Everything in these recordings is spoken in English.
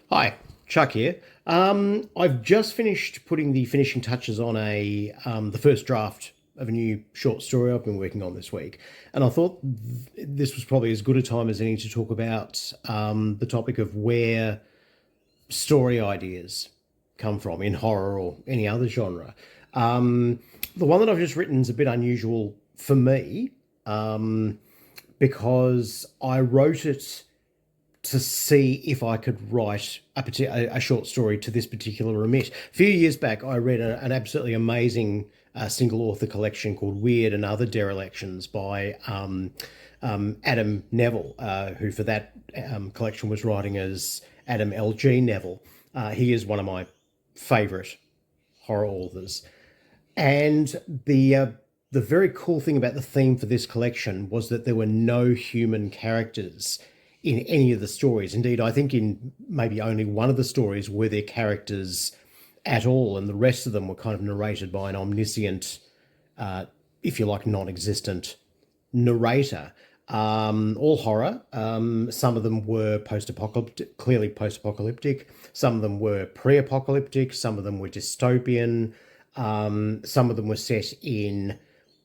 Hi, Chuck here. I've just finished putting the finishing touches on the first draft of a new short story I've been working on this week, and I thought this was probably as good a time as any to talk about the topic of where story ideas come from in horror or any other genre. Um, the one that I've just written is a bit unusual for me because I wrote it to see if I could write a short story to this particular remit. A few years back, I read an absolutely amazing single author collection called Weird and Other Derelictions by Adam Neville, who for that collection was writing as Adam L.G. Neville. He is one of my favourite horror authors. And the very cool thing about the theme for this collection was that there were no human characters in any of the stories. Indeed, I think in maybe only one of the stories were there characters at all, and the rest of them were kind of narrated by an omniscient, if you like, non-existent narrator. All horror. Some of them were post-apocalyptic, clearly post-apocalyptic. Some of them were pre-apocalyptic. Some of them were dystopian. Some of them were set in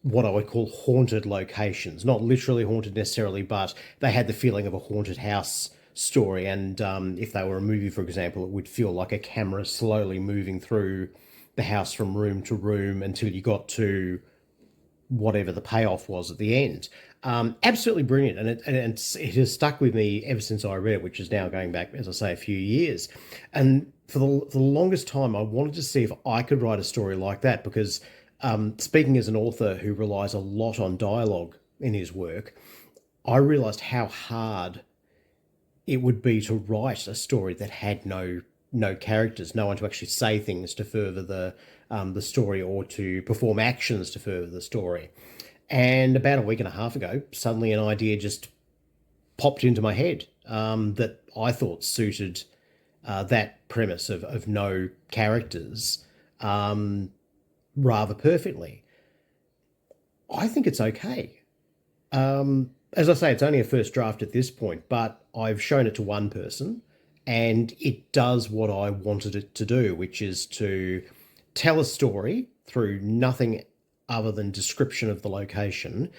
what I would call haunted locations, not literally haunted necessarily, but they had the feeling of a haunted house story. And if they were a movie, for example, it would feel like a camera slowly moving through the house from room to room until you got to whatever the payoff was at the end. Absolutely brilliant, it has stuck with me ever since I read it, which is now going back, as I say, a few years. And for the longest time, I wanted to see if I could write a story like that because, speaking as an author who relies a lot on dialogue in his work, I realised how hard it would be to write a story that had no characters, no one to actually say things to further the story or to perform actions to further the story. And about a week and a half ago, suddenly an idea just popped into my head that I thought suited that premise of no characters rather perfectly. I think it's okay. As I say, it's only a first draft at this point, but I've shown it to one person and it does what I wanted it to do, which is to tell a story through nothing other than description of the location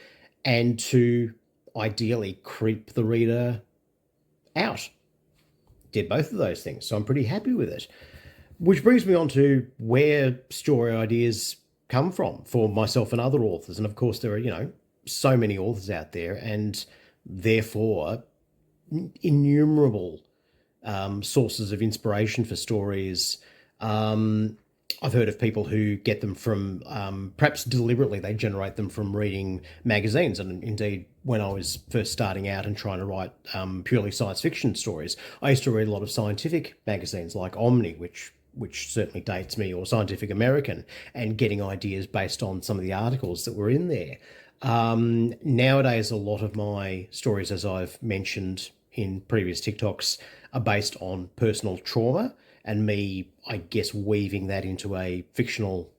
and to ideally creep the reader out. Did both of those things, so I'm pretty happy with it. Which brings me on to where story ideas come from for myself and other authors. And of course, there are, so many authors out there, and therefore innumerable sources of inspiration for stories. I've heard of people who get them from, perhaps deliberately, they generate them from reading magazines. And indeed, when I was first starting out and trying to write purely science fiction stories, I used to read a lot of scientific magazines like Omni, which certainly dates me, or Scientific American, and getting ideas based on some of the articles that were in there. Nowadays, a lot of my stories, as I've mentioned in previous TikToks, are based on personal trauma and me, I guess, weaving that into a fictional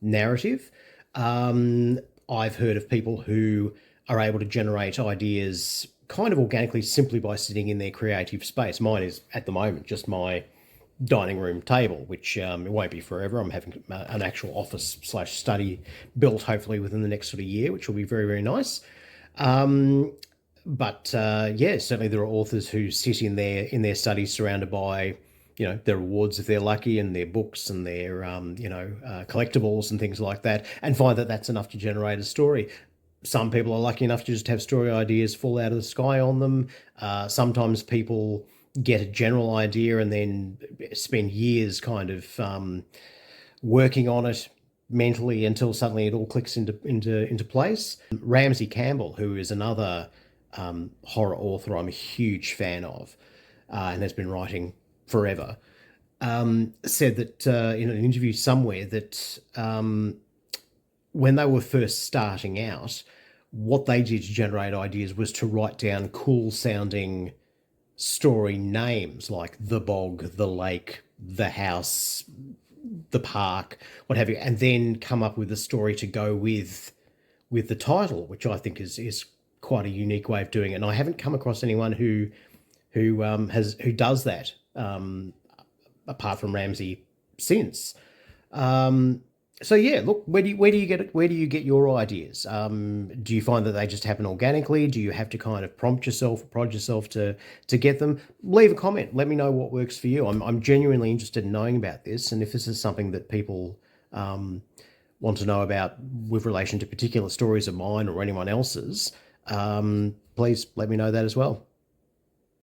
narrative. I've heard of people who are able to generate ideas kind of organically simply by sitting in their creative space. Mine is at the moment just my dining room table, which it won't be forever. I'm having an actual office slash study built hopefully within the next sort of year, which will be very, very nice. But yeah, certainly there are authors who sit in their studies surrounded by their awards if they're lucky, and their books and their collectibles and things like that, and find that that's enough to generate a story. Some people are lucky enough to just have story ideas fall out of the sky on them. Sometimes people get a general idea and then spend years kind of working on it mentally until suddenly it all clicks into place. Ramsey Campbell, who is another horror author I'm a huge fan of, and has been writing forever, said that in an interview somewhere that when they were first starting out, what they did to generate ideas was to write down cool sounding story names like the bog, the lake, the house, the park, what have you, and then come up with a story to go with the title, which I think is quite a unique way of doing it. And I haven't come across anyone who does that apart from Ramsey since. Um, so yeah, look, where do you get your ideas? Do you find that they just happen organically? Do you have to kind of prod yourself to get them? Leave a comment. Let me know what works for you. I'm genuinely interested in knowing about this, and if this is something that people um, want to know about with relation to particular stories of mine or anyone else's, please let me know that as well.